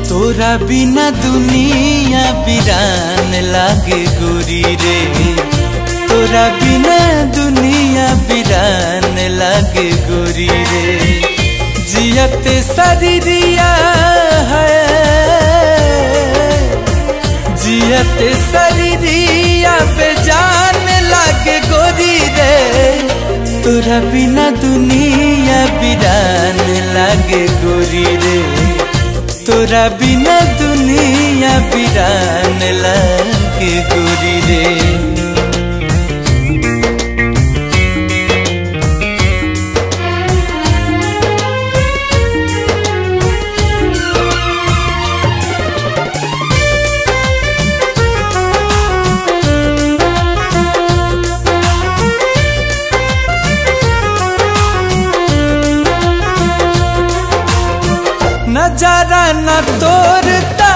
तोरा बिना दुनिया वीरान लागे गोरी रे, तोरा बिना दुनिया वीरान लागे गोरी रे। जियत शरीरिया है, जियत शरीरिया बेजान लागे गोरी रे। तोरा बिना दुनिया वीरान लागे गोरी रे, तोरा बिना दुनिया वीरान लागे गोरी रे। नजरा न तोरता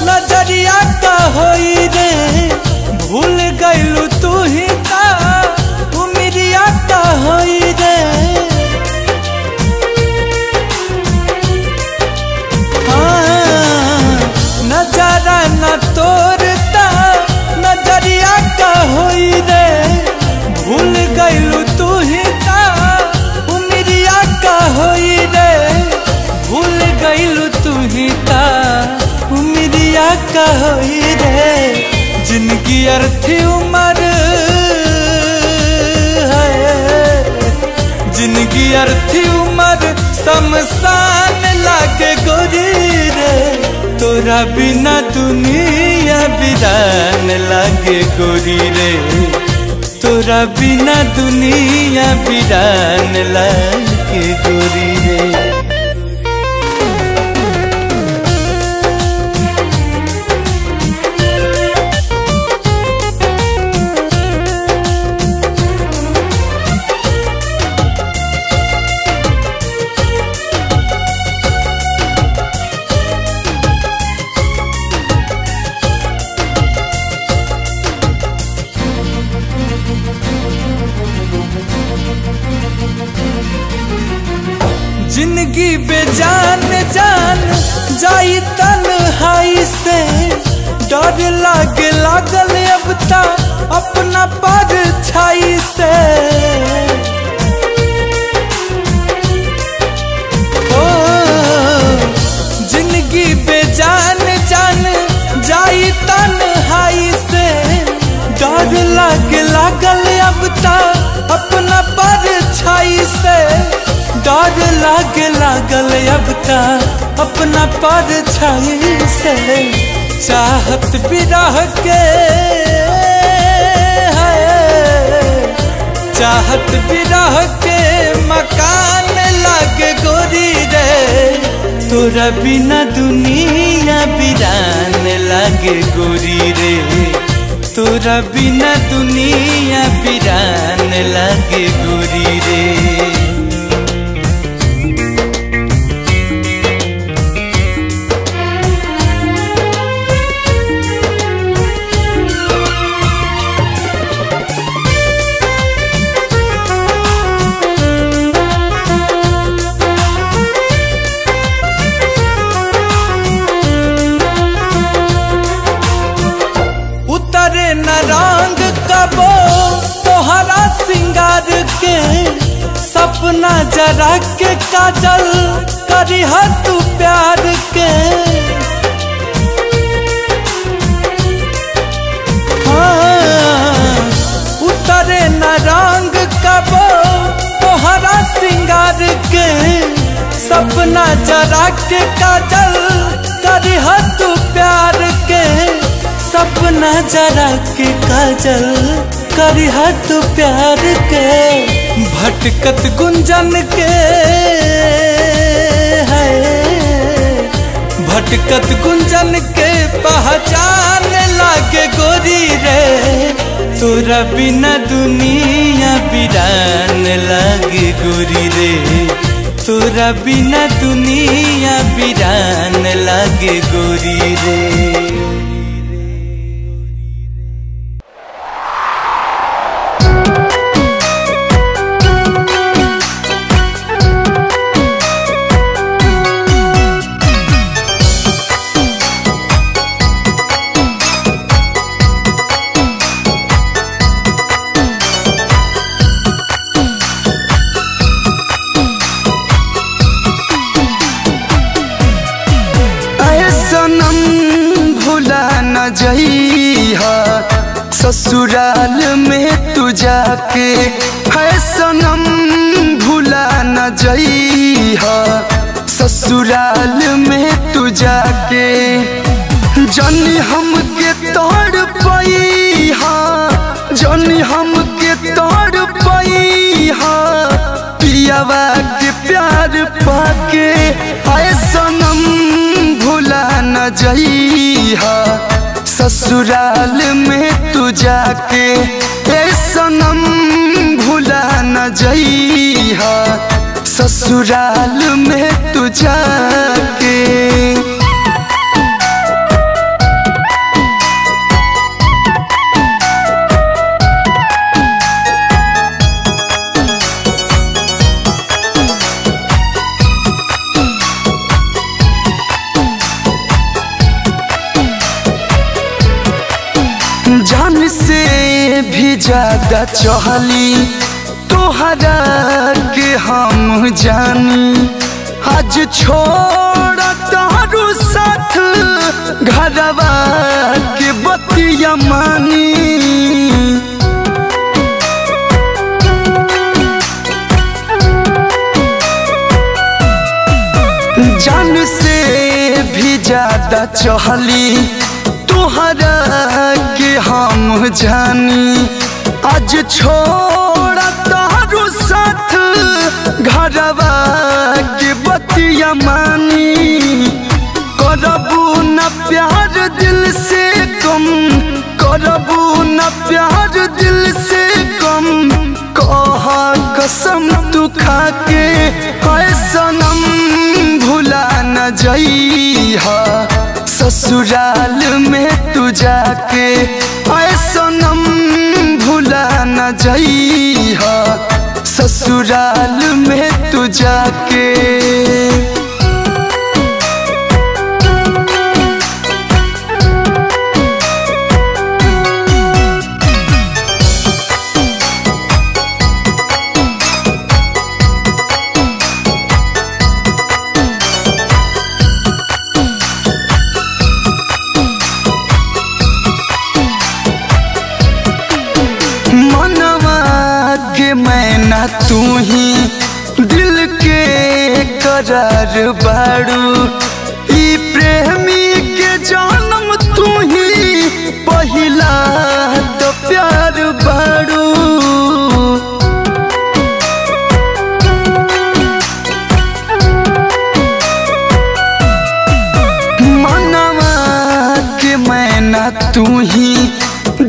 नजरिया का होई रे, भूल गइलू तू ही का उमरिया का होई रे। हाँ, नजरा न तोरता नजरिया का होई रे, भूल गइलू तू ही का उमरिया का होई रे। भूल गइलू तू ही का उम्मीदिया का होई रे। जिंदगी अर्थी उमर है, जिंदगी अर्थी उमर शमशान लागे गोरी रे। तोरा बिना दुनिया वीरान लागे गोरी रे, तोरा बिना दुनिया वीरान लागे गोरी रे। जिंदगी बेजान जान जाई तन्हाई से, डर लागे लागल अब ता अपना परछाई से। ओ जिंदगी बेजान जान जाई तन्हाई से, डर लागे लागल अब ता अपना परछाई से। डर लागे लागल अब ता अपना परछाई से। चाहत बिरह के है, चाहत बिरह के मकान लागे गोरी रे। तोरा बिना दुनिया वीरान लागे गोरी रे, तोरा बिना दुनिया वीरान लागे गोरी रे। न रंग कबो तोहरा सिंगार के, सपना जरा के काजल करी तू प्यार के। हाँ, उतरे न रंग कबो तोहरा सिंगार के, सपना जरा के काजल करी तू प्यार के। सब जरा के काजल करिहा तू प्यार के भटकत गुंजन के है भटकत गुंजन के पहचान लागे गोरी रे तोरा बिना दुनिया बिरान लागे गोरी रे तोरा बिना दुनिया बिरान लागे गोरी रे। ससुराल में तू जाके है सनम भुला न जइहा ससुराल में तू जाके जानी हमके तोड़ पइहा जानी हमके तोड़ पइहा पियावा के प्यार पाके है सनम भुला न जइहा ससुराल में तू जाके ए सनम भुला न जइहा ससुराल में तू जाके। जान से भी ज्यादा चाहली तोहरा के हम जानी आज छोड़ तारू साथ घरवा के बतिया मानी जान से भी ज्यादा चाहली तोहरा के हम जानी आज छोड़ तारू साथ घरवा के बतिया मानी करबू न प्यार दिल से कम करबू न प्यार दिल से कम कहा कसम तू खाके है सनम भुला न जइहा ससुराल में तू जाके ऐ सनम भुला न जइहा ससुराल में तू जाके। मैना तू ही दिल के करार बाड़ू ई प्रेमी के जन्म तू ही पहिला तो प्यार बाड़ू मनवा के मैना तू ही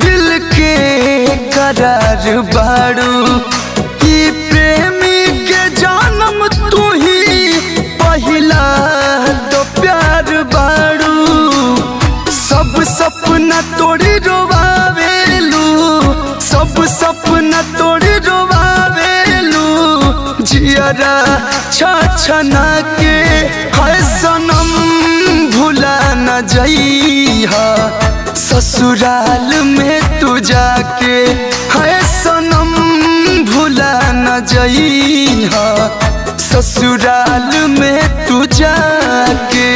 दिल के करार बाड़ू प्रेमी के जन्म तू ही पहिला तो प्यार बाड़ू सब सपना तोड़ी रोवावेलू सब सपना तोड़ी रोवावेलू जियरा छछना के है सनम भुला न जइहा ससुराल में तू जाके है सनम भुला न जइहा ससुराल में तू जाके।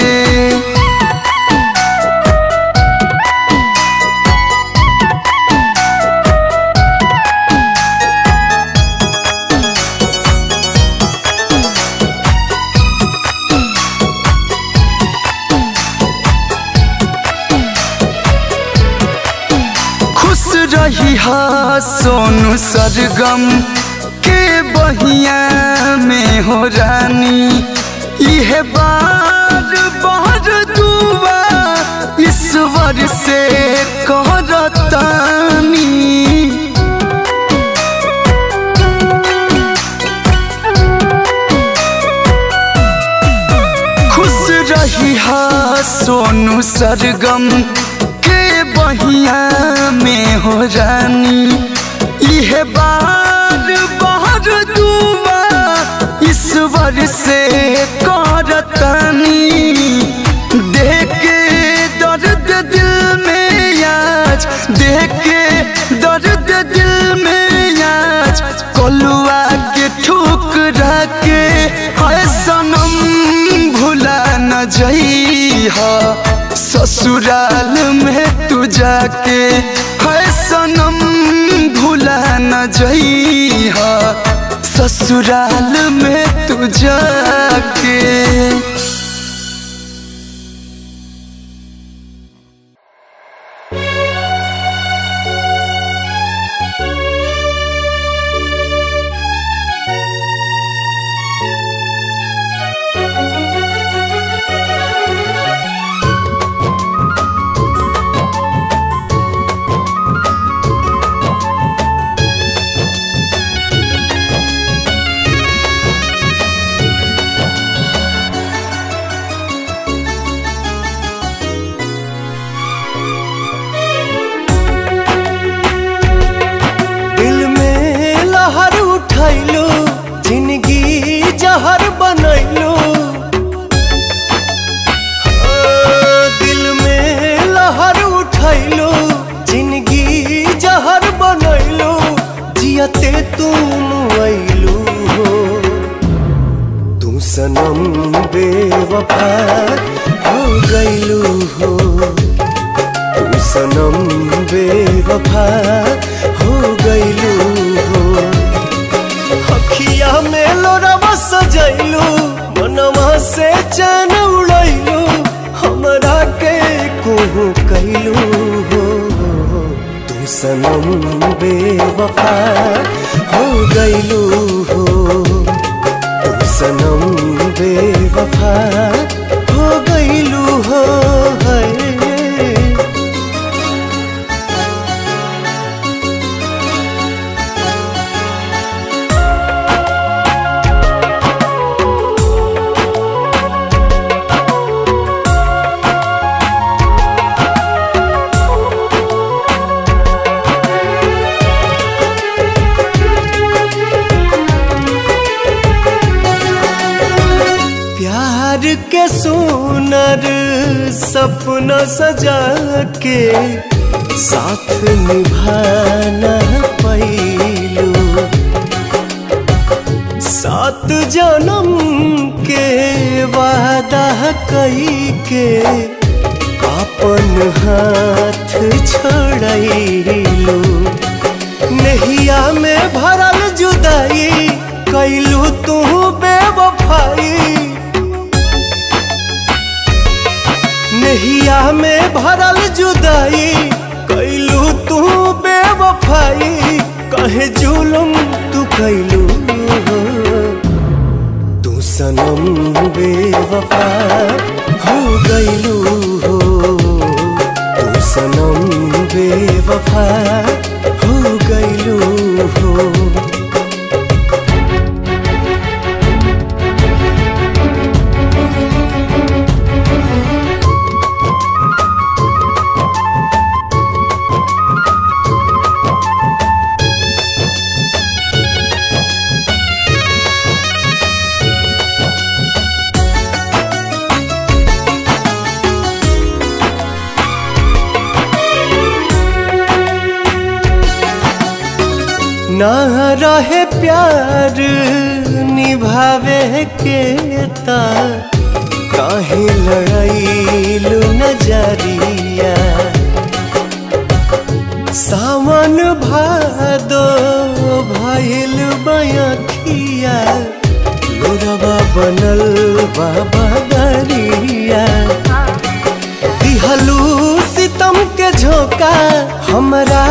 रही हा सोनू सरगम के बहिया में हो रानी, यह बार बार दुआ ईश्वर से करतानी। खुश रही हा सोनू सरगम के बहिया में हो रानी, यह बार बार दुआ ईश्वर से करतानी। देख के दर्द दिल में आज, देख के दर्द दिल में आज, कलुआ के ठुकरा के हाय सनम भुला न जइहा ससुराल में तू जाके, हाय सनम भुला न जइहा ससुराल में तू जाके। जहर बनैलो दिल में लहर उठैलो, जिंदगी जहर बनैलो, जियते तुम अइलो हो। तू सनम बेवफा हो गइलो हो, तू सनम बेवफा हो गइलो हो। अखिया में लोरवा सजैलू, मनवा से चैन उड़ैलू, हमरा के कोहू कैलू हो। तू सनम बेवफा हो गइलू हो, तू सनम बेवफा हो गइलू हो। के सुनर सपना सजा के साथ निभाना पैलू, सात जन्म के वादा कई के अपन हाथ छोड़ैलू। नहिया में भरल जुदाई कैलू तू बेवफाई, नहिया में भरल जुदाई कैलू तू बेवफाई। कहे जुलुम तू कैलू हो, तू सनम बेवफा हो गइलू हो, तू सनम बेवफा हो गइलू हो। ना रहे प्यार निभावे के ता काहे लड़ाईलू नजरिया। सावन भादो भइल बयखिया, लोरवा बनल बाबा दरिया। दिहलू सितम के झो झोंका हमरा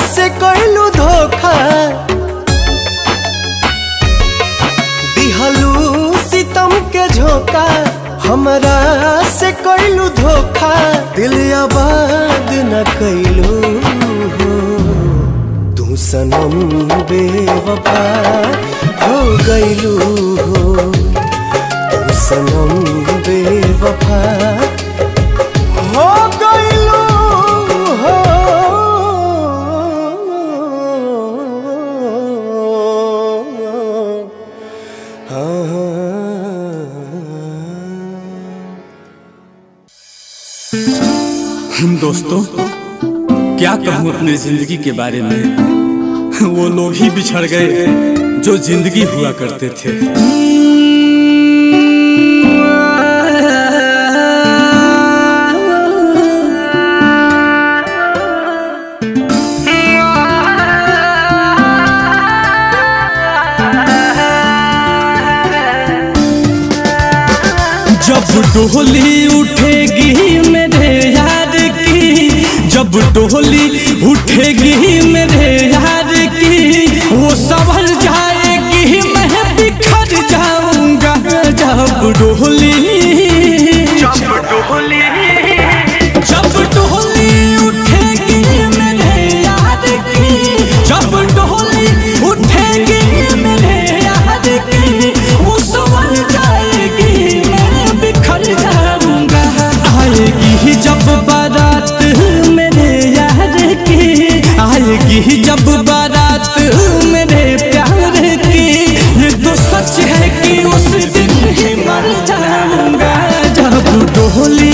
से कैलू धोखा दिहलू सितम के झोंका हमरा से कैलू धोखा दिल आबाद न कैलू तू सनम बेवफा हो गइलू हो तू सनम बेवफा हो गइलू हो। दोस्तों क्या कहूँ अपने जिंदगी के बारे में, वो लोग ही बिछड़ गए जो जिंदगी हुआ करते थे। जब डोली उठेगी मेरे यार की, जब डोली उठेगी मेरे यार की, वो संभल जाएगी मैं बिखर जाऊंगा। जब डोली उठेगी मेरे यार की, जब डोली उठेगी मेरे यार की, वो संभल जाएगी मैं बिखर जाऊंगा। आएगी जब बारात मेरे यार की, आएगी जब बारात मेरे प्यार की, ये तो सच है कि उस दिन ही मर जाऊंगा। जब डोली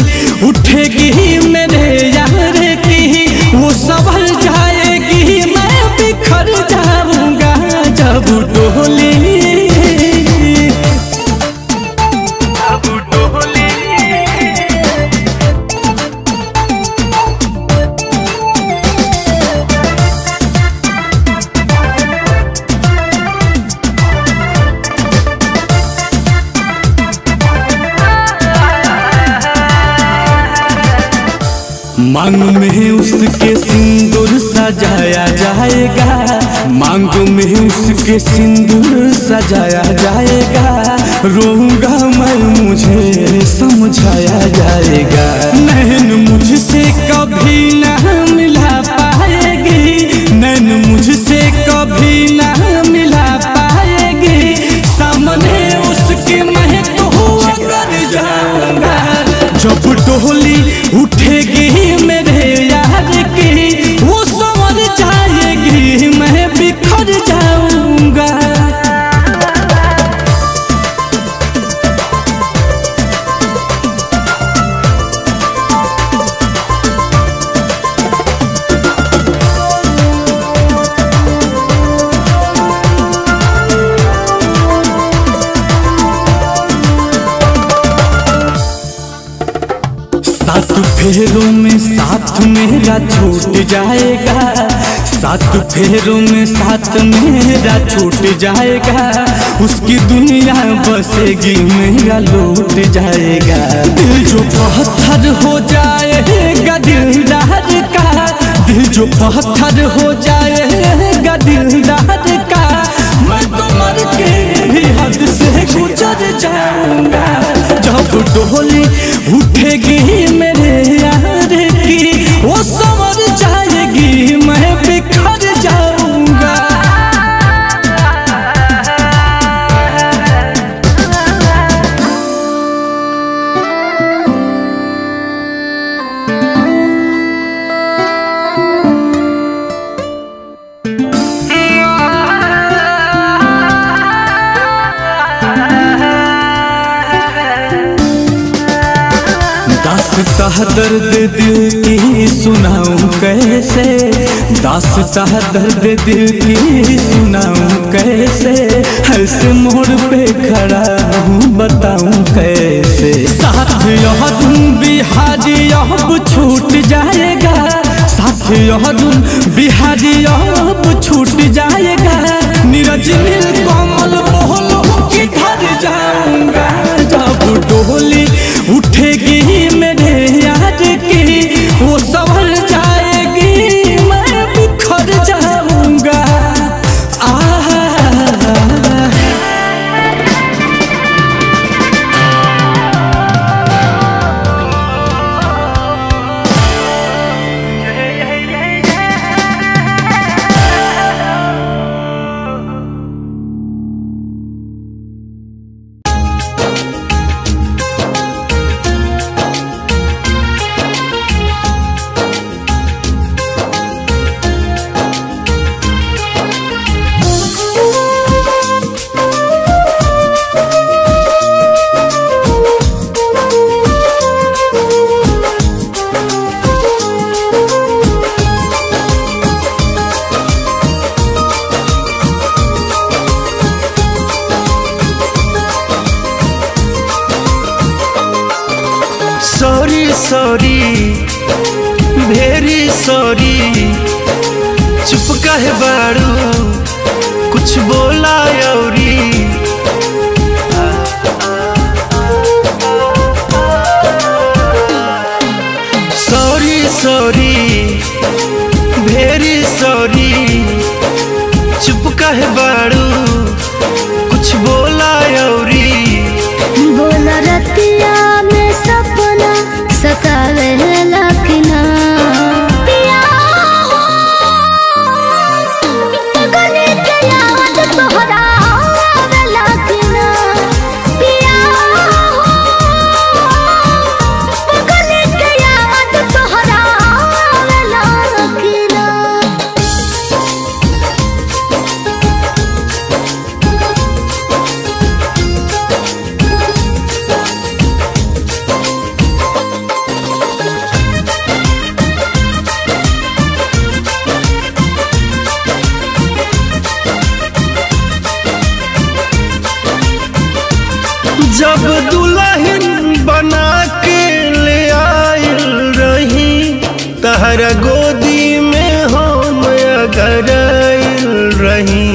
उठेगी मेरे यार की, वो संभल जाएगी मैं बिखर जाऊंगा। जब डोली मांग में उसके सिंदूर सजाया जाएगा, मांग में उसके सिंदूर सजाया जाएगा। रोऊंगा मैं मुझे समझाया जाएगा। नैन मुझसे कभी ना मिला पाएगी, नैन मुझसे कभी ना मिला पाएगी। सामने उसके मैं तो अगर जाऊंगा। जब डोली उठेगी मेरे यार की, वो संवर जाएगी मैं बिखर जाऊंगा। सात फेरों में साथ मेरा छूट जाएगा, सात फेरों में साथ मेरा छूट जाएगा। उसकी दुनिया बसेगी मेरा लूट जाएगा। दिल जो पत्थर हो जाएगा दिलदार का, दिल जो पत्थर हो जाएगा दिलदार का, मैं तो मर के भी हद से गुजर जाऊंगा। जब डोली उठेगी मेरे यार की, वो संवर जाएगी मैं बिखर जाऊंगा। दास्तां दर्द दिल की सुनाऊं कैसे, दास्तां दर्द दिल की सुनाऊं कैसे। ऐसे मोड़ पे खड़ा हूँ बताऊं कैसे। साथ यह तुम बिहारी अब छूट जाएगा, साथ यह तुम बिहारी अब छूट जाएगा। नीरज नील कमल बोलो किधर जाऊंगा। जब डोली उठेगी मेरे यार की, वो संभल जाएगी सॉरी चुप काहे बाड़ू कुछ बोला औरी सॉरी सॉरी वेरी सॉरी चुप काहे बाड़ू कुछ बोला औरी बोला रतिया में सपना सतावे लखना पिया हो गले के याद तोहरा आवे लखना पिया हो गले के याद तोहरा आवे लखना जब दुल्हन बना के ले आयल रही तहरा गोदी में हम अगर आयल रही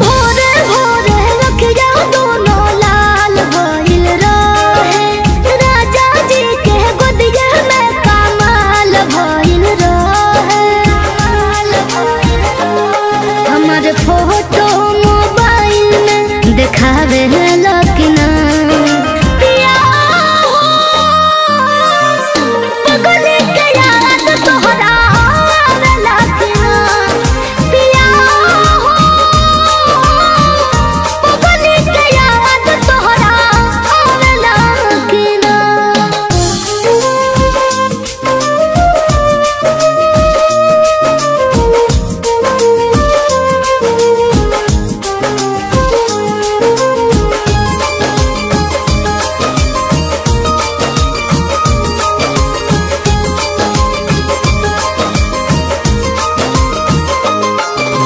भोरे भोरे रखिया दोनों लाल भइल रहे राजा जी के गोदिया में कमाल भइल रहे हमारे फोटो मोबाइल में दिखावे लखना पिया हो गले के याद तोहरा आवे लखना पिया हो गले के याद तोहरा आवे लखना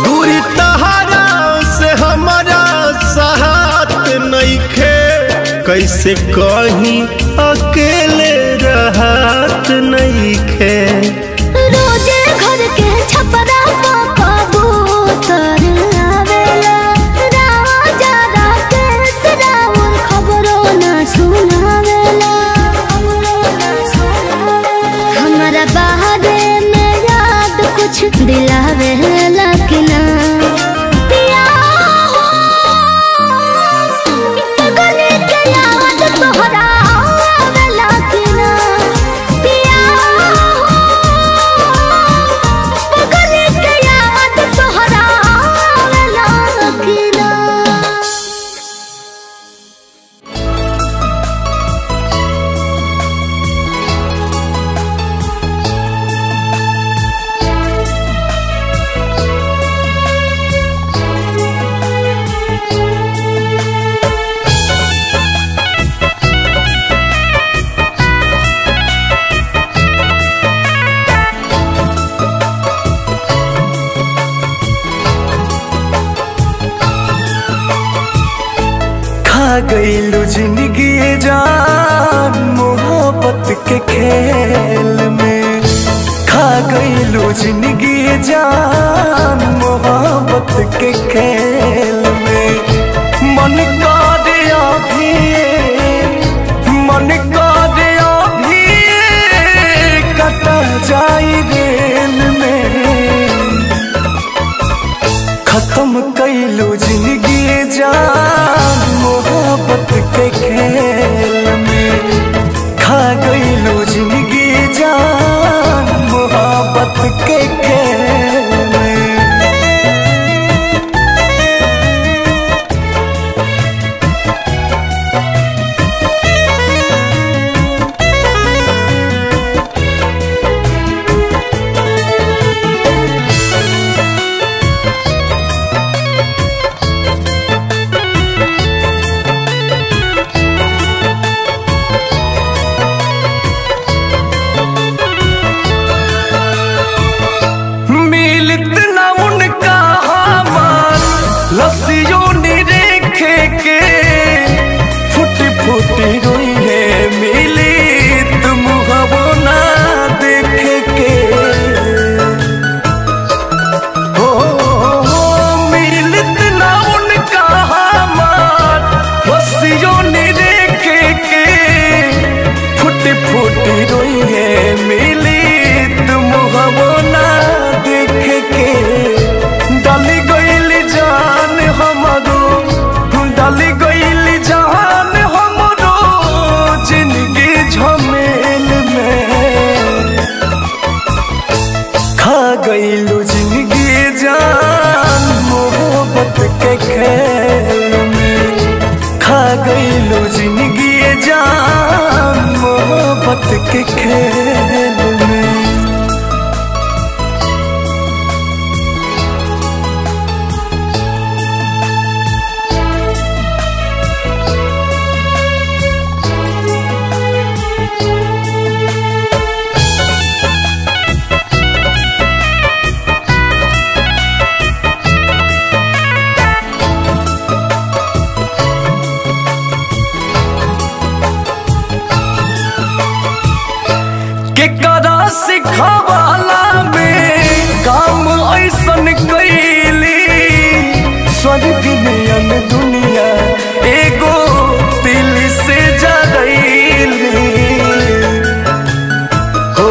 दूरी तहरा से हमारा साथ नइखे कैसे कहीं अकेले रहत नइखे रोजे घर के छपरा कबूतर आवेला राजा राकेश राउर खबरों न सुनावेला हमारा बाहरे में याद कुछ दिलावेला कि ना पिया हो गले के याद तोहरा आवेला कि ना पिया हो गले के याद तोहरा आवेला कि ना खा गईलू जिंदगी जान मोहब्बत के खेल में खा गईलू जिंदगी जान मोहब्बत के खेल में मन का दिया भी मन का दिया भी कटा जाई रेल में खत्म कैलू जिंदगी जान मोहब्बत के खेल में खा गईलू जिंदगी जान मोहब्बत के खेल में गईलू जिंदगी जान मोहब्बत के खेल में, खा गईलू जिंदगी जान मोहब्बत के खेल में। केकरा सिखवाला में काम ऐसन कैली, स्वर्ग नियन दुनिया एगो दिल से जरैली। हो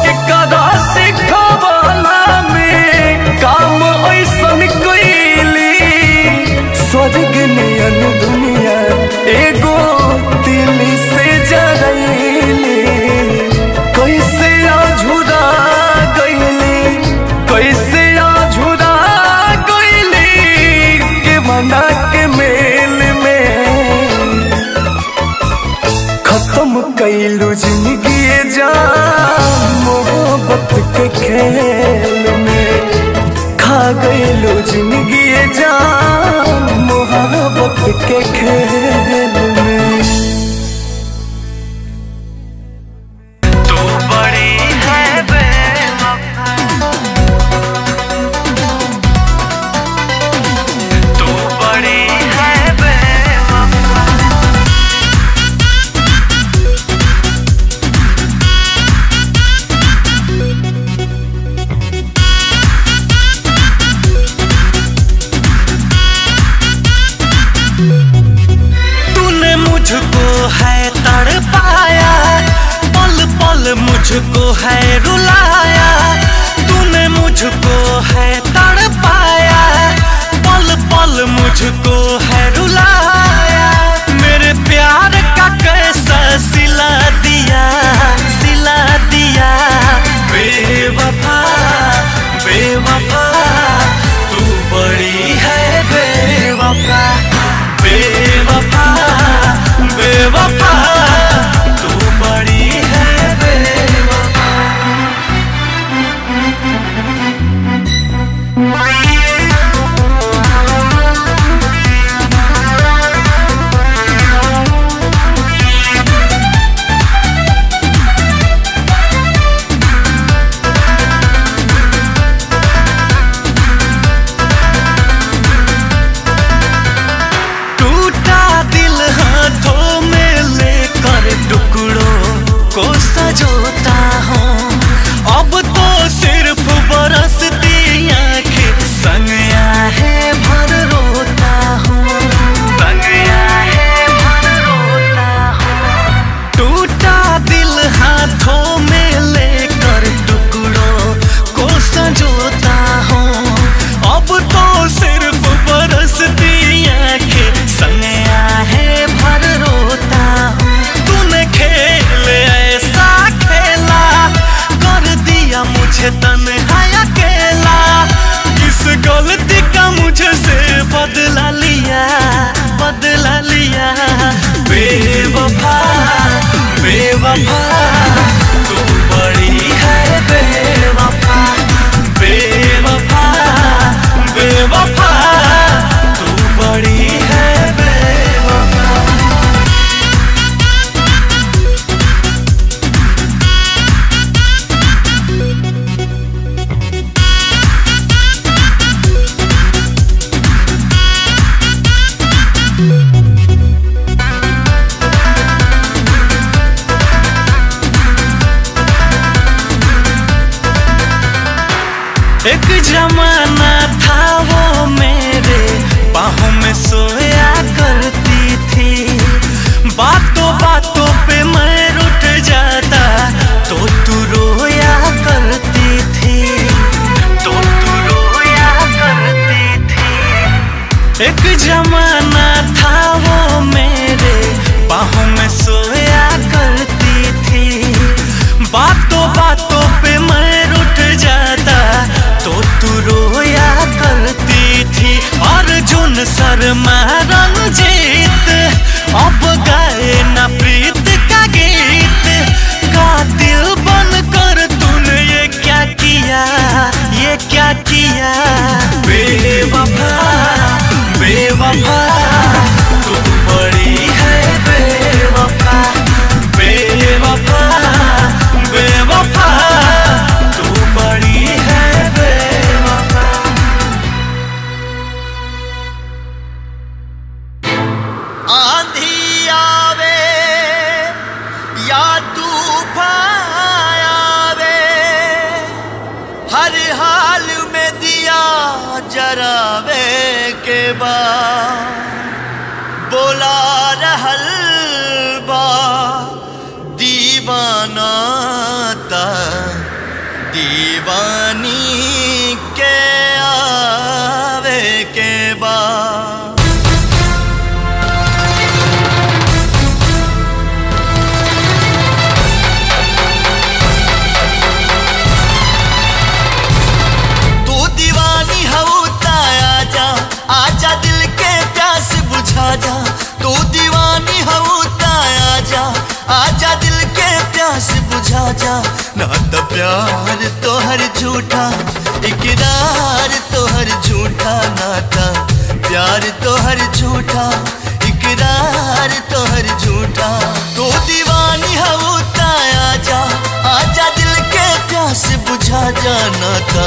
केकरा सिखवाला में काम ऐसन कैली, स्वर्ग नियन दुनिया एगो दिल से जरैली। कैसे आझुरा गईली के मना के मेल में, खत्म कैलू जिंदगी जान मोहब्बत के खेल में, खा गईलू जिंदगी जान मोहब्बत के खेल में। मुझको है रुलाया, तूने मुझको है तड़पाया, पल पल मुझको है रुलाया। मेरे प्यार का कैसा सिला दिया, सिला दिया। बेवफा बेवफा तू बड़ी है बेवफा, बेवफा बेवफा तू बड़ी है। सजोता हूँ अब तो सिर्फ बरसती आँखें, संग आहे भर रोता हूँ, संग आहे भर रोता हूँ। टूटा दिल हाथों में लेकर टुकड़ों को सजोता हूँ, अब तो सिर्फ बरसती आँखें, संग आहे भर रोता हूँ। तूने खेल ऐसा खेला कर दिया मुझे तन्हा अकेला, किस गलती का मुझे से बदला लिया, बदला लिया। बेवफा बेवफा तू बड़ी है बेवफा, बेवफा बेवफा तू बड़ी है बेवफा। एक जमाना था वो मेरे बाहों में सोया करती थी, बातों बातों पे मैं रुठ जाता तो तू रोया करती थी, तो तू रोया करती थी। एक जमाना था वो मेरे बाहों में सोया करती थी, बातों बातों पे मैं दीवानी के आवे के बाद तू दीवानी हूँ आजा आजा दिल के प्यास बुझा जा। तू दीवानी हूँ आजा आजा दिल के प्यास बुझा जा। ना तो प्यार तोहर झूठा इकरार तोहर झूठा नाता प्यार तोहर झूठा इकरार तोहर झूठा। तू दीवानी हूँ आजा आजा दिल के प्यास बुझा जा। नाता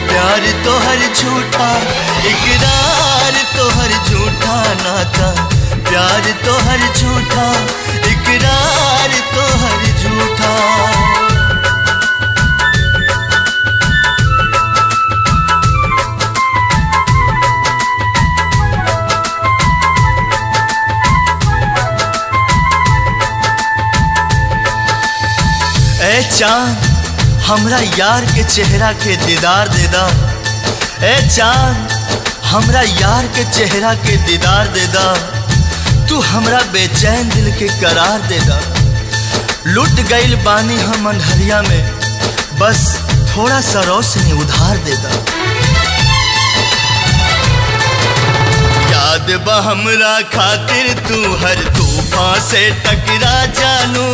प्यार तोहर झूठा इकरार तोहर झूठा नाता प्यार तोहर झूठा इकरार तोहर झूठा। ए चांद हमरा यार के चेहरा के दीदार दे दा। ए चांद हमरा यार के चेहरा के दीदार दे दा। तू हमरा बेचैन दिल के करार दे दा। लुट गईल बानी हम अंधरिया में बस थोड़ा सा रोशनी उधार दे दा। याद बा हमरा खातिर तू हर तूफान से टकरा जानू।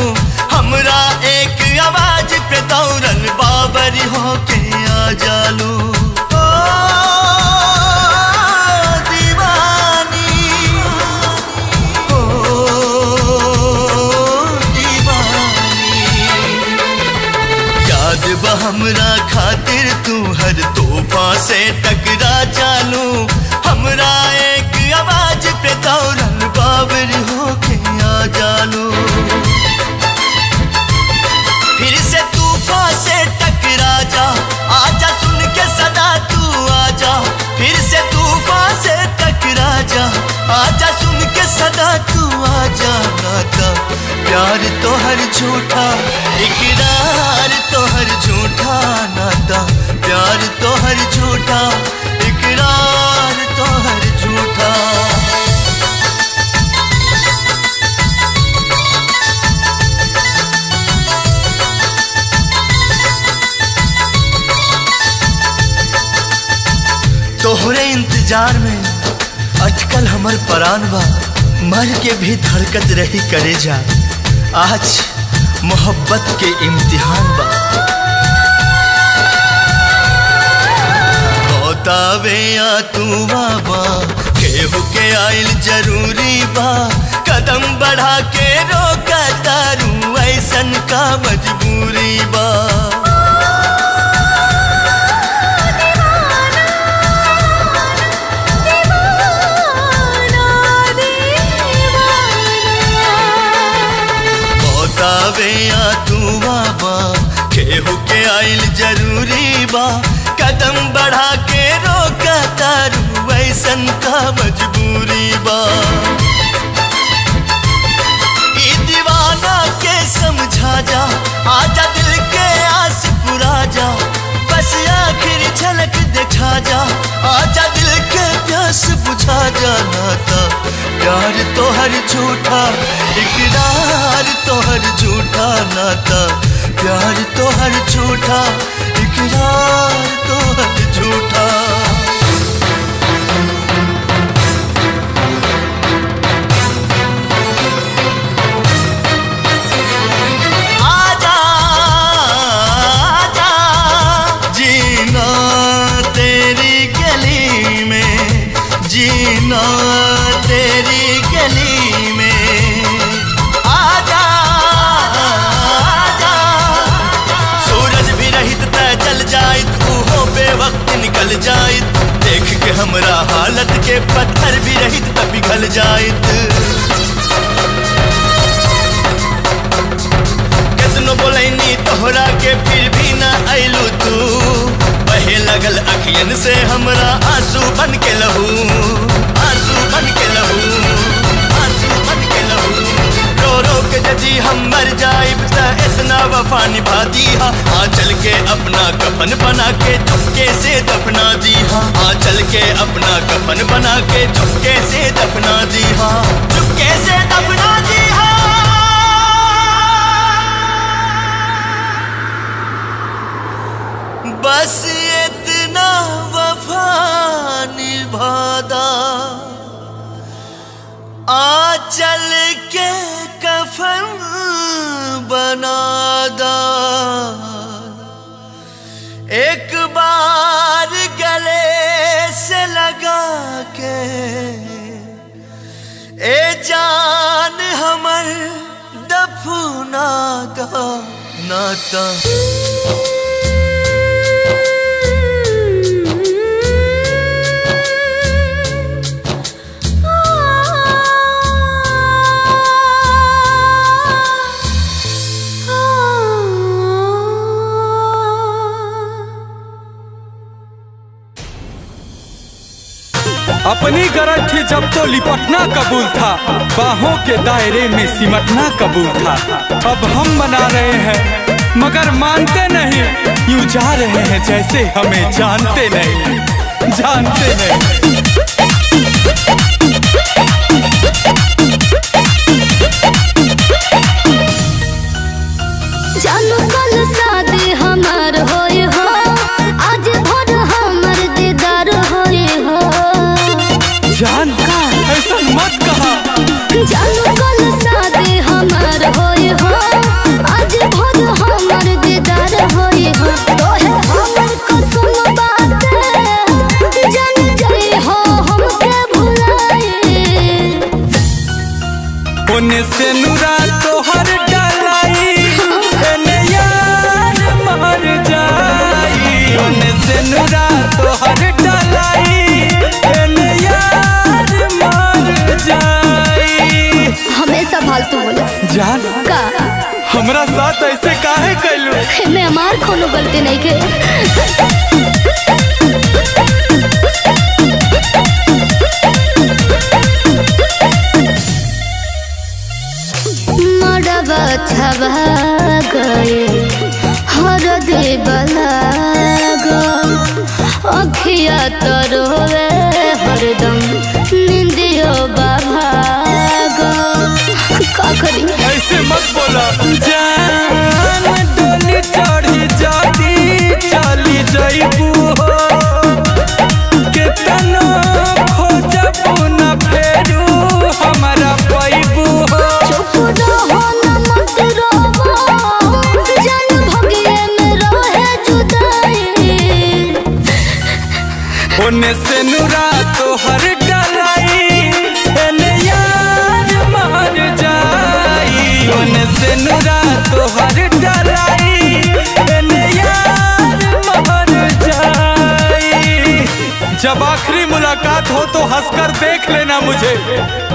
हमरा एक आवाज पे दौड़ल बाबरी होके आ जालू। ओ दीवानी ओ दीवानी याद बा हमरा खातिर तू हर तूफान से टकरा जानू। हमरा एक आवाज पे दौड़ल बाबरी होके आ जालू। फिर से तूफान से टकरा जा आजा सुन के सदा तू आजा। फिर से तूफान से टकरा जा आजा सुन के सदा तू आजा। नाता प्यार तोहर झूठा इकरार तोहर झूठा नाता प्यार तोहर झूठा इकरार तोहर झूठा। तोहरे इंतजार में अटकल हमर परान बा मर के भी धड़कत रही करे जा। आज मोहब्बत के इम्तिहान बा। बतावे या तू बाबा केहू के आइल जरूरी बा। कदम बढ़ा के रोका तारू ऐसन का मजबूरी बा। या तू बाबा केहू के आइल जरूरी बा। कदम बढ़ा के रोका तारू ऐसन का मजबूरी बा। ई दीवाना के समझा जा आजा दिल के आस पुरा जा। बस आखिर झलक दिखा जा आजा दिल के प्यास बुझा जा। नाता प्यार तोहर झूठा इकरार तोहर झूठा नाता प्यार तोहर झूठा इकरार तोहर झूठा। आजा आजा जीना तेरी गली में जीना तेरी गली में। आजा आजा सूरज भी रहित त जल जाइत उहो बेवक्त निकल जाइत। देख के हमरा हालत के पत्थर भी रहित त पिघल जाइत। कितनो बोलैनी तोहरा के फिर भी ना अइलू तू। बहे लगल अखियन से हमरा आंसू बन के लहू आंसू बन के लहू आंसू रो रो के यदि हम मर जाइब त इतना वफा निभा दी हाँ हाँ चल के अपना कफन बना के चुपके से दफना दी हाँ हाँ चल के अपना कफन बना के चुपके से दफना दी हाँ चुपके से दफना दी हाँ। बस इतना वफा निभादा आ चल के कफन बनादा एक बार गले से लगा के ए जान हमर दफना का नाता। अपनी गरज थी जब तो लिपटना कबूल था, बाहों के दायरे में सिमटना कबूल था। अब हम मना रहे हैं मगर मानते नहीं, यूं जा रहे हैं जैसे हमें जानते नहीं, जानते नहीं। जानू कल शादी हमार होई हो, आज भोर हमर दीदार होई हो। जान का ऐसा मत कहा। जानू कल शादी हमार होई हो, आज भोर हमर दीदार होई हो। तोहे हमर कसम बात जान जाई हो हमके भुलाई। ओने से नुरा तोहर डलाई, एने यार मर जाई। ओने से नुरा तोहर डलाई, एने यार मर जाई। हमेशा फालतू बोले जान का हमरा साथ ऐसे काहे कैलू? मैं हमार कोनो गलती नहीं के। मड़वा छवा गए हर दे बला गो, अखिया तो रोवे हरदम निंदियो बाबा गो। का करी ऐसे मत बोला। जान डोली चढ़ी जाती चली जाइबू हो, कितनो खोजबू न फेरू हमारा पैबू हो। चुप रहो न मत रोवो, जान भगिए में रहे जुदाई। ओने से नुरा तोहर डलाई, एने यार मर जाई। ओने से नुरा तोहर डलाई, एने यार मर जाई। जब आखिरी मुलाकात हो तो हंसकर देख लेना मुझे,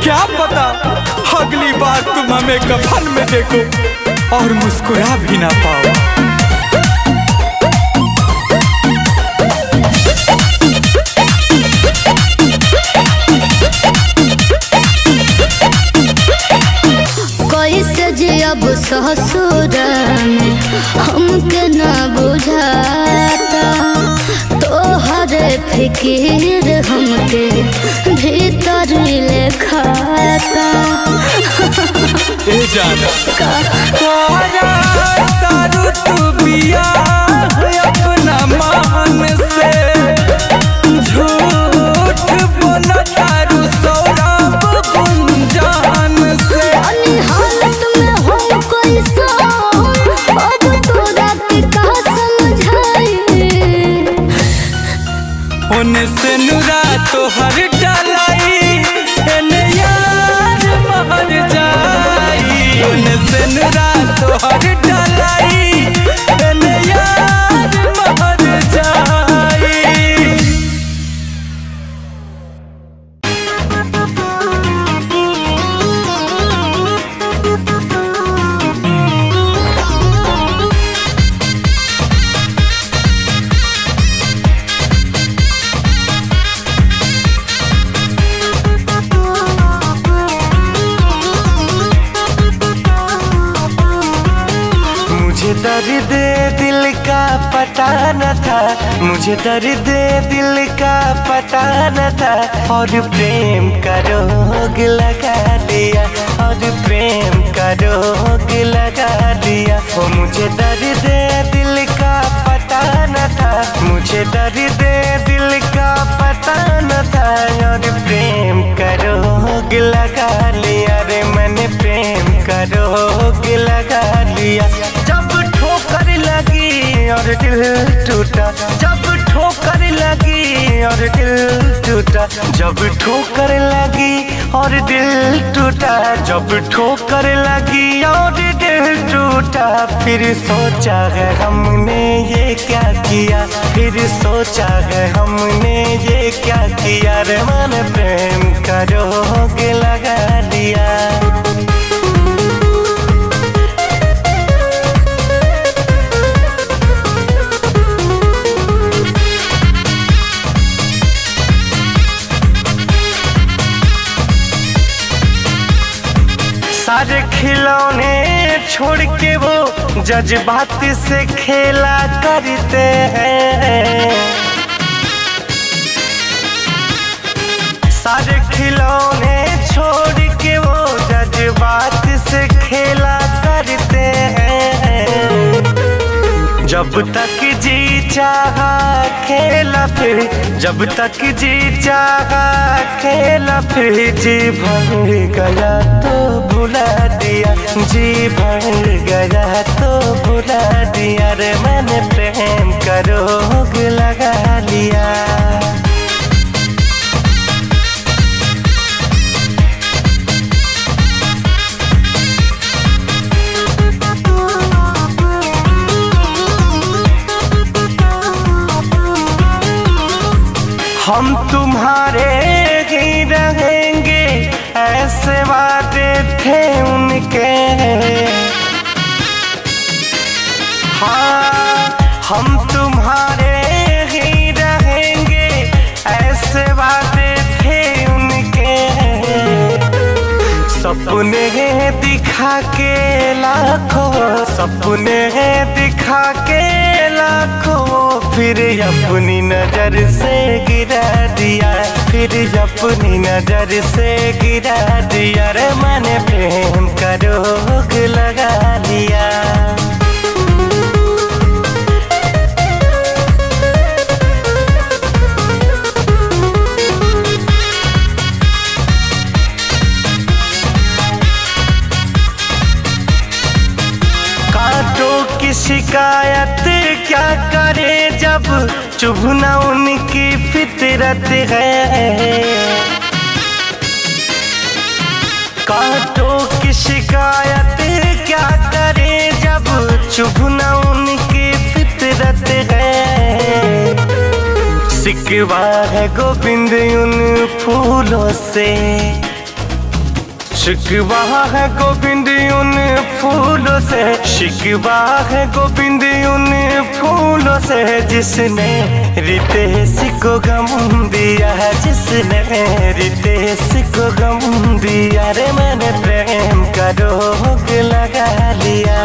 क्या पता अगली बार तुम हमें कफन में देखो और मुस्कुरा भी ना पाओ। कैसे जियब ससुर में हमके न बुझाता, तोहरे फिकिर हमके भीतर ले खाता। ए जाना तारू तू बिया अपना मान से, झूठ बोला तारू सौरभ गुंजान से। हालत में हम कोई सो, अब तोरा के का समझाई। ओने से नुरा तोहर डलाई, एने यार मर जाई। ओने से नुरा तोहर डलाई, एने यार मर जाई। दर्द का पता न था, मुझे दर्द दिल का पता न था, और प्रेम का रोग लगा दिया, और प्रेम का रोग लगा दिया। ओ मुझे दर्द दिल का पता न था, मुझे दर्द दिल का पता न था, और प्रेम का रोग लगा लिया रे मैंने, प्रेम का रोग लगा लिया। जब ठोकर लगी और दिल टूटा, जब ठोकर लगी और दिल टूटा, जब ठोकर लगी और दिल टूटा, जब ठोकर लगी और दिल टूटा, फिर सोचा है हमने ये क्या किया, फिर सोचा है हमने ये क्या किया रे मैंने, प्रेम का रोग लगा दिया। सारे खिलौने छोड़ के वो जज्बात से खेला करते हैं, सारे खिलौने छोड़ के वो जज्बात से खेला करते हैं। जब तक जी चाहा खेला फिर, जब तक जी चाहा खेला फिर, जी भर गया तो भुला दिया, जी भर गया तो भुला दिया रे मैंने, प्रेम का रोग लगा लिया। हम तुम्हारे ही रहेंगे ऐसे वादे थे उनके, हाँ हम तुम्हारे ही रहेंगे ऐसे वादे थे उनके। सपने दिखा के लाखों, सपने दिखा के लाखों, फिर अपनी नजर से गिरा दिया, फिर अपनी नजर से गिरा दिया रे मैंने, प्रेम का रोग लगा लिया। कांटों की शिकायत क्या करे जब चुभना उनकी फितरत है, कांटों की शिकायत क्या करे जब चुभना उनकी फितरत है। शिकवा है गोविंद उन फूलों से, शिकवा है गोविंद उन फूलों से, शिकवा है गोविंद उन फूलों से, जिसने रितेश को गम दिया है, जिसने रितेश को गम दिया रे मैंने, प्रेम का रोग लगा लिया।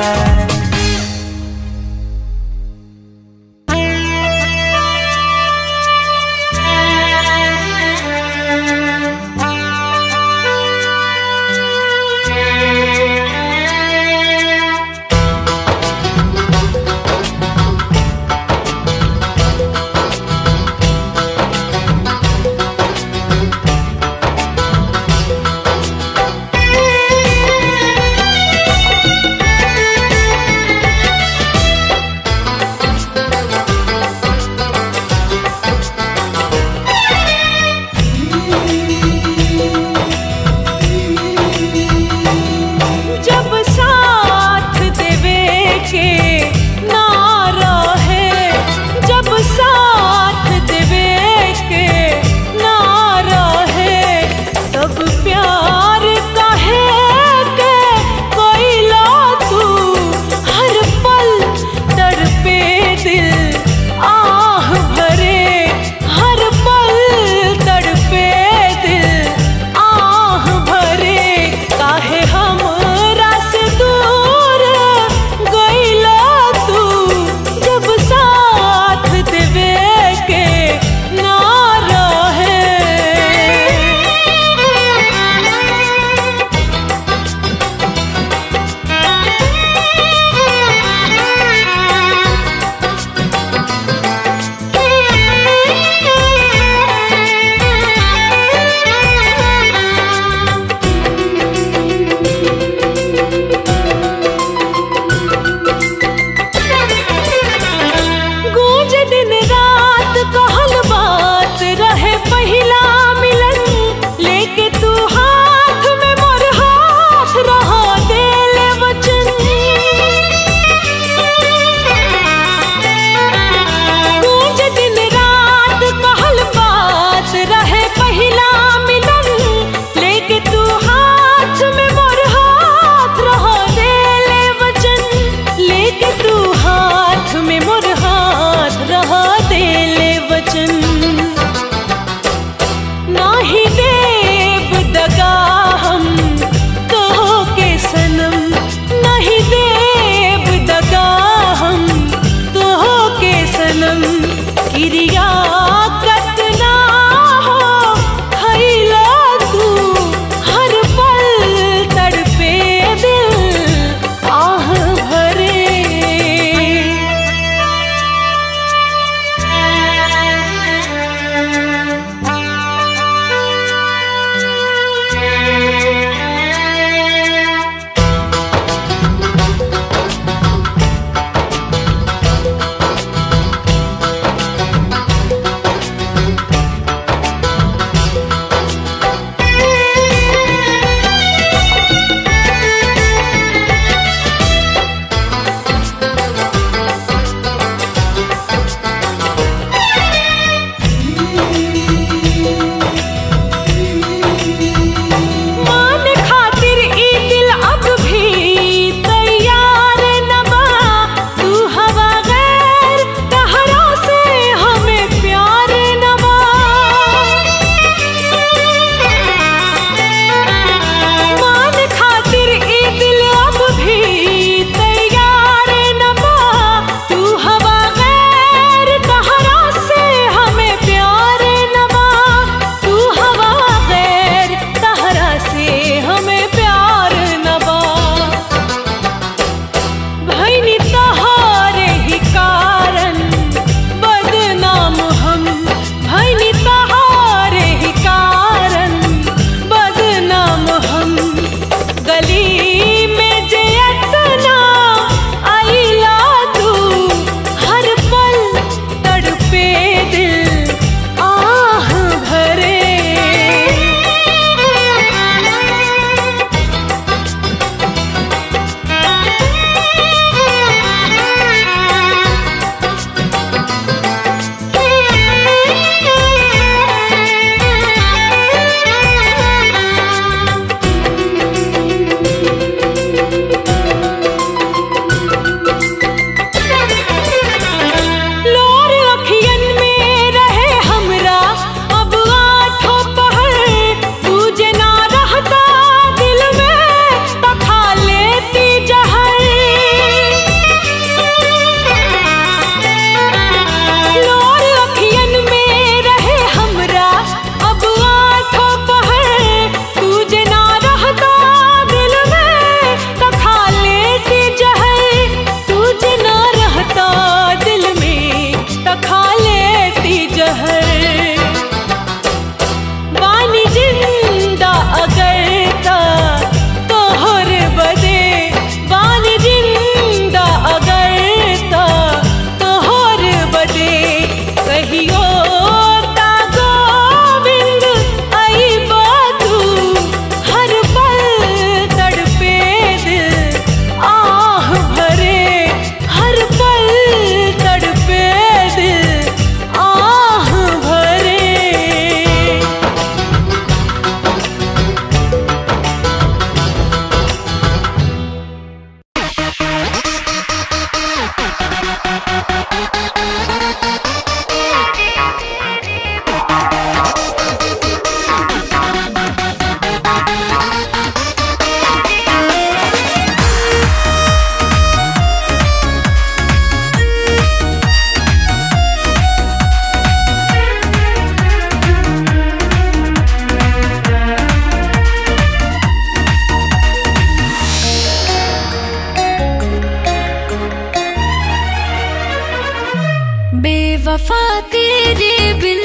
बेवफा तेरे बिन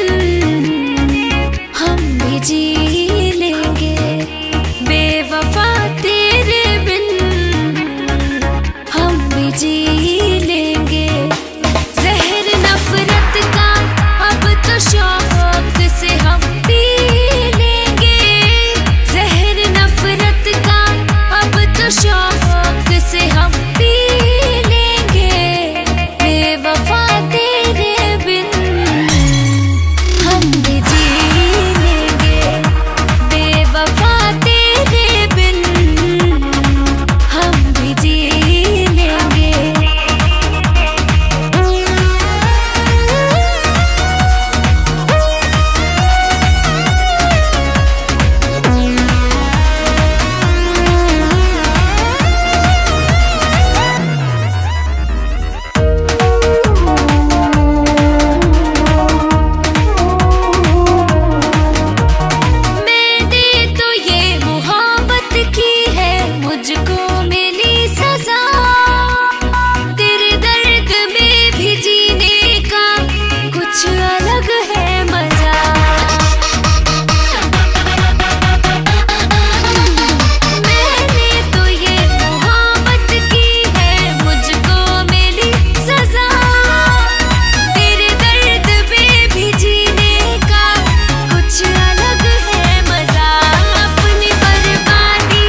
हम भी जी लेंगे, बेवफा तेरे बिन हम भी जी लेंगे। जहर नफरत का अब तो शौक से हम पी लेंगे, जहर नफरत का अब तो शौक से हम पी लेंगे। बेवफा तेरे बिन हम भी जी लेंगे, बेवफा तेरे बिन हम भी जी लेंगे। मैंने तो ये मोहब्बत की है, मुझको मिली सजा, तेरे दर्द में भी जीने का कुछ अलग है मजा। मैंने तो ये मोहब्बत की है, मुझको मिली सजा, तेरे दर्द में भी जीने का कुछ अलग है मजा। अपनी बर्बादी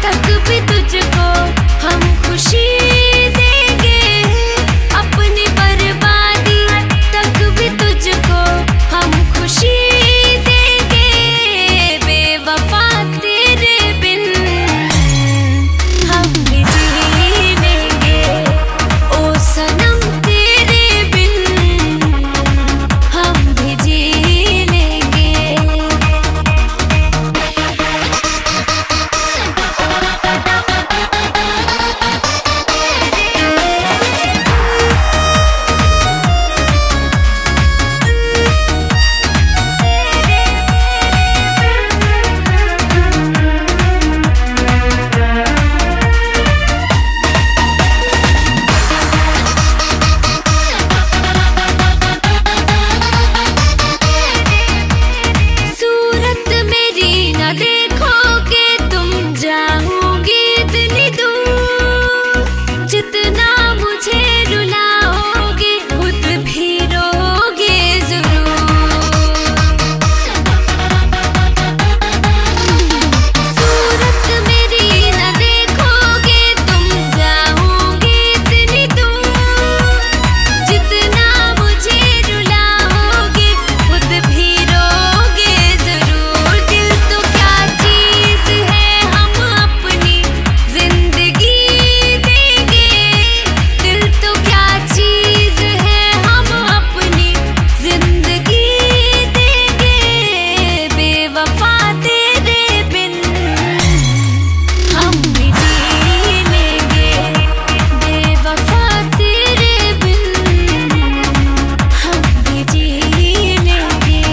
तक भी तुझको हम खुशी देंगे, अपनी बर्बादी तक भी तुझको हम खुशी देंगे। बेवफा तेरे बिन हम भी जी लेंगे, ओ सनम तेरे बिन हम भी जी लेंगे। सूरत मेरी न देखोगे तुम, जाओगे इतनी दूर, जितना मुझे रुलाओगे खुद भी रोगे जरूर। सूरत मेरी न देखोगे तुम, जाओगे इतनी दूर, जितना मुझे रुलाओगे खुद भी रोगे जरूर। दिल तो क्या चीज है हम अपनी जिंदगी देंगे, दिल तो क्या चीज है हम अपनी जिंदगी देंगे। बेवफा तेरे बिन हम भी जी लेंगे, बेवफा तेरे बिन हम भी जी लेंगे।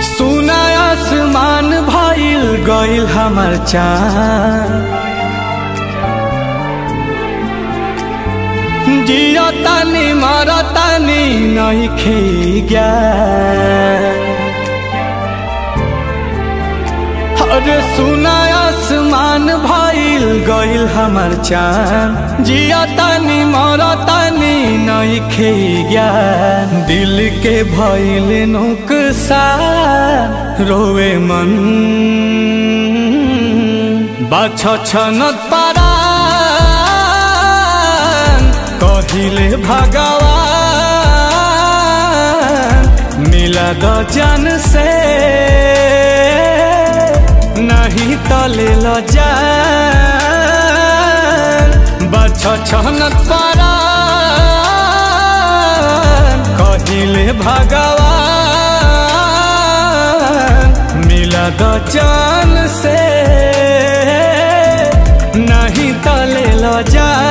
सुना आसमान भइल गइल हमर चाँद, जिया तानी मारा तानी नहीं खे गया। अरे सुना आसमान भइल गइल हमर चाँद, जिया तानी मारा तानी नहीं खे गया। दिल के भइल नुकसान रोवे मन, बाछ छनत पारा कहिले भगवान। मिला दो जान से नहीं तले लो जान, बाछ छनत पारा कहिले भगवान। मिला दो जान से नहीं तो ले लो जान।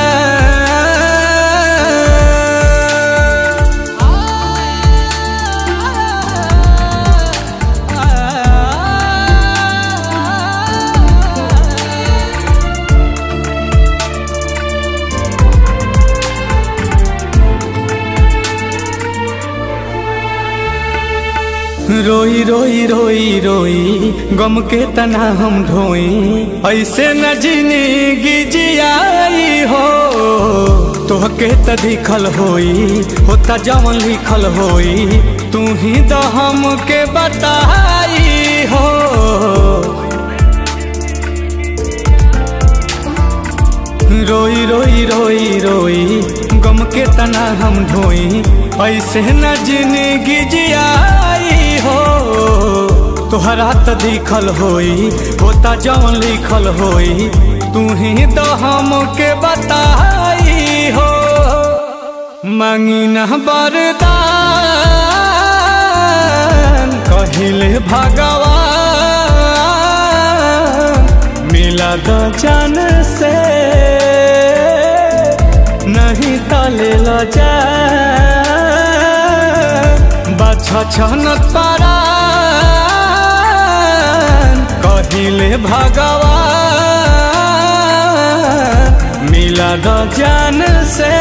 रोई रोई रोई रोई गम के तना हम ढोई, ऐसे न जिंदगी जियाई हो। तोहके त दिखल होई होता जवन लिखल होई, तू ही तो हमके बताई हो। रोई रोई रोई रोई गम के तना हम ढोई, ऐसे न जिंदगी जियाई हो। तोहरा त दिखल होई होता जवन लिखल होई, तू ही तो हमके बताई हो। मांगी न वरदान कहिले भगवान, मिला दो जान से नहीं तो ले लो जान। बाछा छनत पारान कहिले भगवान, मिला दो जान से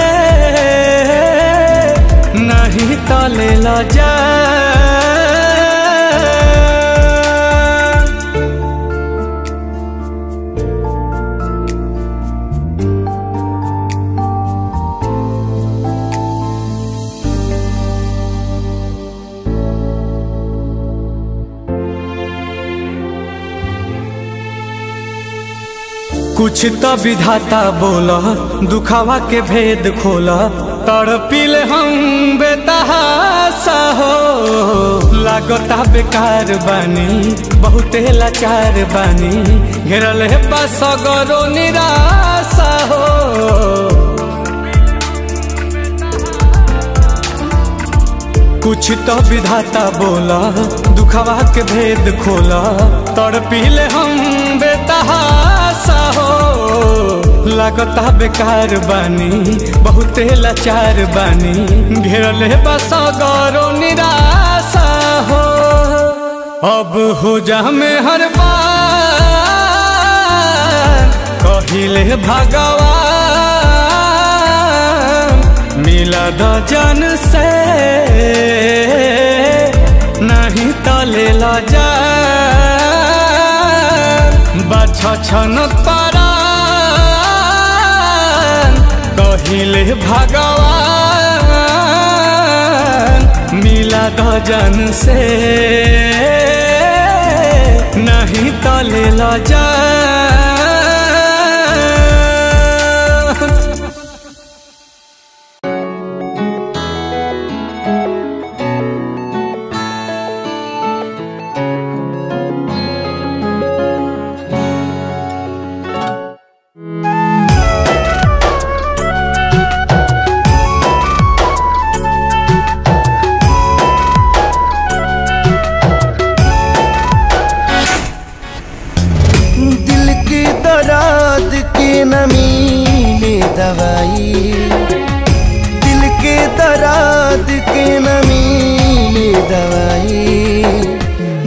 नहीं तो ले लो जान। कुछ तो विधाता बोला दुखावा के भेद खोला, तड़पिल हम बेतहासा हो। लागता बेकार बानी बहुते लाचार बानी, घेरल है बस गरो निराशा हो। कुछ तो विधाता बोला दुखावा के भेद खोला, तड़पिल हम बेतहासा हो। लागता बेकार बानी बहुते लाचार बानी, घेरल है बस गौरव निराशा हो। अब हो जा में हर बार कहिले भगवान, मिला दो जान से नहीं तो ले लो जान। बाछा छनत पारान कहिले भगवान, मिला दो जान से नहीं तो ले लो जान।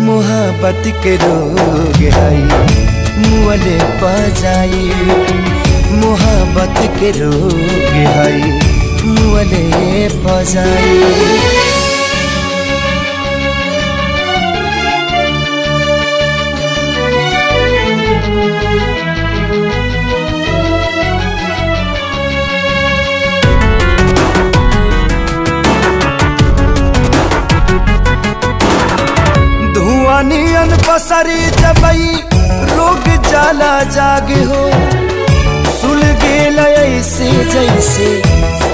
मोहब्बत के रोग आई मुअले पजाई, मोहब्बत के रोग आई मुअले पजाई। नियन पसरी जबई रोग जाला जागे हो, सुल गेल ऐसे जैसे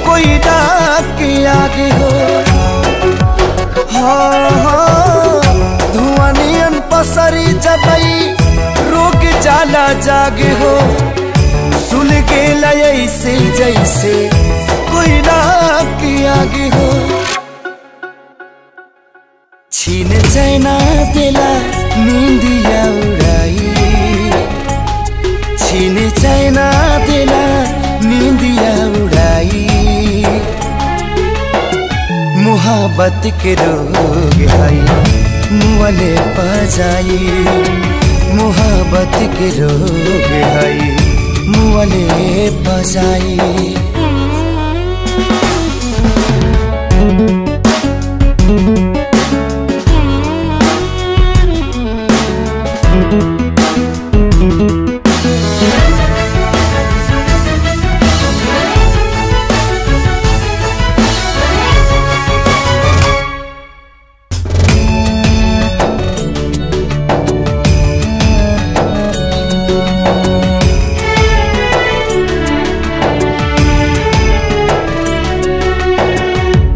कोई डाक के आगे हो। हाँ हाँ धुआं नियन पसरी जबई रोग जाला जागे हो, सुल गेल ऐसे जैसे कोई डाक के आगे हो। छीन चैना दिला नींदिया उड़ाई, छीने चैना देला नींदिया उड़ाई। मोहब्बत के रोग है मुअले पजाई, मोहब्बत के रोग है मुअले पजाई।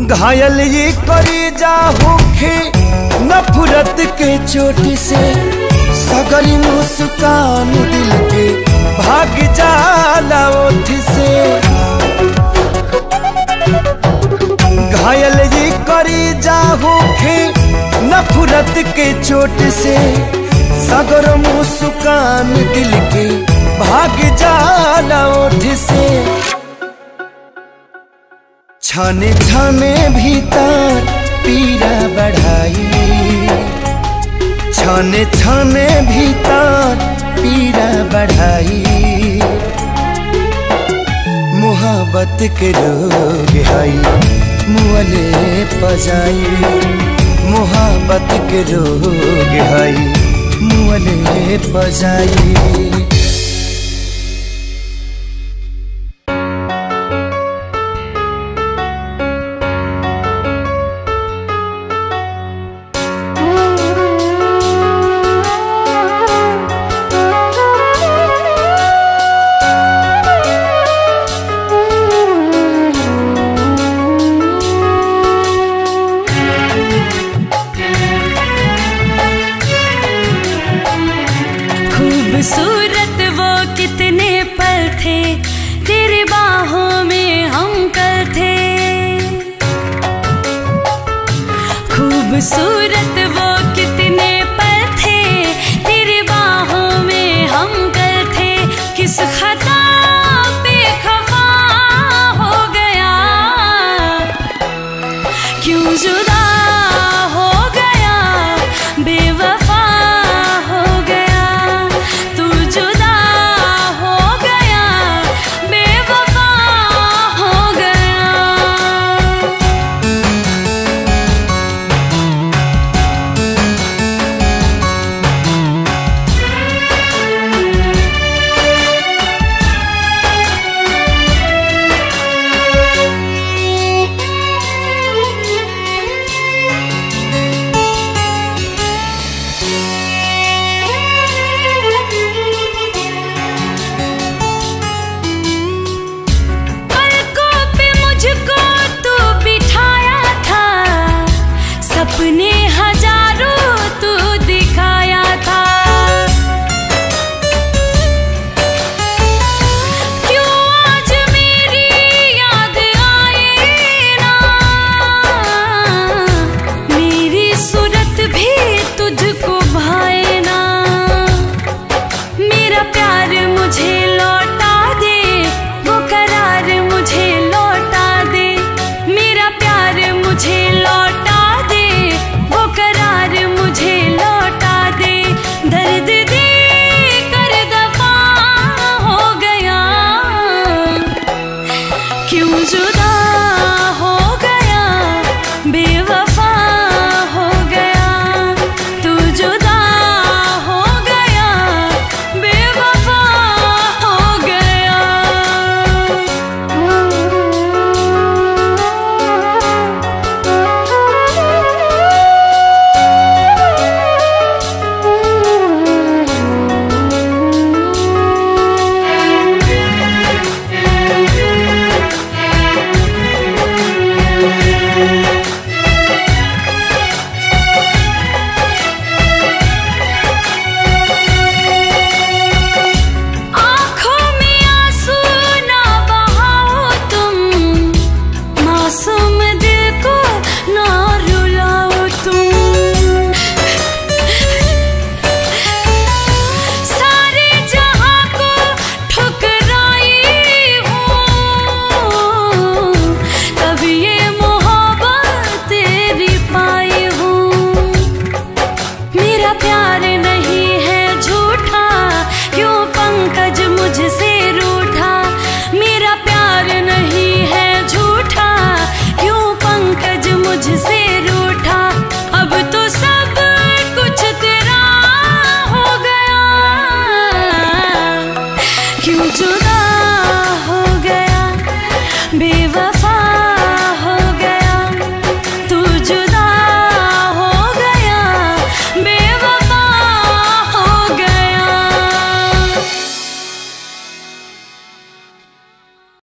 घायल ये करी जा होखे नफरत के चोट से, सगरी मुस्कान दिल के भाग जाला ओठ से। घायल ये करी जा होखे नफरत के चोट से, सगर मुस्कान दिल के भाग जाला ओठ से। छाने छाने भीतर पीड़ा बढ़ाई, छाने छाने भीतर पीड़ा बढ़ाई। मोहब्बत के रोग है मुअले पजाई, मोहब्बत के रोग है मुअले पजाई। खूबसूरत वो कितने पल थे, तेरे बाहों में हम कल थे। खूबसूरत वो कितने पल थे, तेरे बाहों में हम कल थे। किस खता पे खफा हो गया, क्यों जुदा हो गया, बेवफा हो गया। तू जुदा हो गया, बेवफा हो गया। पलकों पे मुझको तू बिठाया था, सपने हजारों तू दिखाया था। क्यों आज मेरी याद आए ना, मेरी सूरत भी तुझको भाए ना। मेरा प्यार मुझे लौटा दे, वो करार मुझे लौटा दे। मेरा प्यार मुझे लौटा दे, वो प्यार नहीं